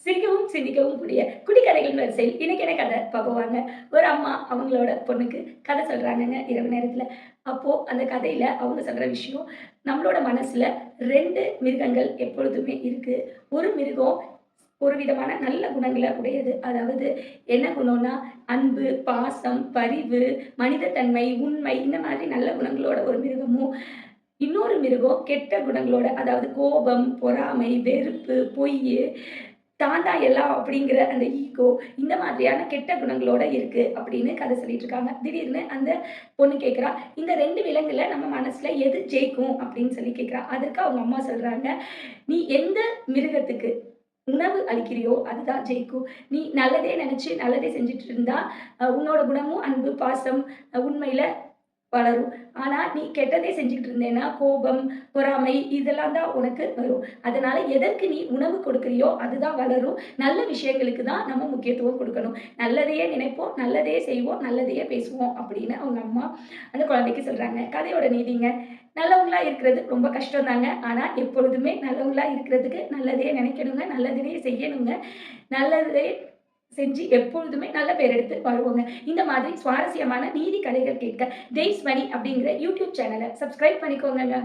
சிரிக்கவும் சிந்திக்கவும் கூடிய குட்டி கதைகள் வரிசையில் இன்னைக்கு என்ன கதை பார்ப்போவாங்க. ஒரு அம்மா அவங்களோட பொண்ணுக்கு கதை சொல்றாங்கங்க இரவு நேரத்துல. அப்போ அந்த கதையில அவங்க சொல்ற விஷயம், நம்மளோட மனசுல 2 மிருகங்கள் எப்பொழுதுமே இருக்கு. ஒரு மிருகம் ஒரு விதமான நல்ல குணங்கள உடையது. அதாவது என்ன குணம்னா, அன்பு, பாசம், பரிவு, மனிதத்தன்மை, உண்மை இந்த மாதிரி நல்ல குணங்களோட ஒரு மிருகமும், இன்னொரு மிருகம் கெட்ட குணங்களோட அதாவது கோபம், பொறாமை, வெறுப்பு, பொய்யு தான் தான் எல்லாம் அப்படிங்கிற அந்த ஈகோ இந்த மாதிரியான கெட்ட குணங்களோட இருக்கு அப்படின்னு கதை சொல்லிட்டு இருக்காங்க. திடீர்னு அந்த பொண்ணு கேட்குறா, இந்த 2 விலங்குல நம்ம மனசுல எது ஜெயிக்கும் அப்படின்னு சொல்லி கேட்குறா. அதற்கு அவங்க அம்மா சொல்றாங்க, நீ எந்த மிருகத்துக்கு உணவு அளிக்கிறியோ அதுதான் ஜெயிக்கும். நீ நல்லதே நெனச்சு நல்லதே செஞ்சுட்டு இருந்தா, உன்னோட குணமும் அன்பு, பாசம், உண்மையில வளரும். ஆனா, நீ கெட்டதே செஞ்சுகிட்டு இருந்தேன்னா, கோபம், பொறாமை இதெல்லாம் தான் உனக்கு வரும். அதனால எதற்கு நீ உணவு கொடுக்கிறியோ, அதுதான் வளரும். நல்ல விஷயங்களுக்கு தான் நம்ம முக்கியத்துவம் குடுக்கணும். நல்லதையே நினைப்போம், நல்லதையே செய்வோம், நல்லதையே பேசுவோம் அப்படின்னு அவங்க அம்மா அந்த குழந்தைக்கு சொல்றாங்க. கதையோட நீதிங்க. நல்லவங்களா இருக்கிறது ரொம்ப கஷ்டம் தாங்க. ஆனா, எப்பொழுதுமே நல்லவங்களா இருக்கிறதுக்கு நல்லதையே நினைக்கணுங்க, நல்லதையே செய்யணுங்க. நல்லதே செஞ்சு எப்பொழுதுமே நல்ல பேர் எடுத்து வாழ்வோங்க. இந்த மாதிரி சுவாரஸ்யமான நீதி கதைகள் கேட்க, டேஸ் மணி அப்படிங்கிற யூடியூப் சேனல சப்ஸ்கிரைப் பண்ணிக்கோங்கங்க.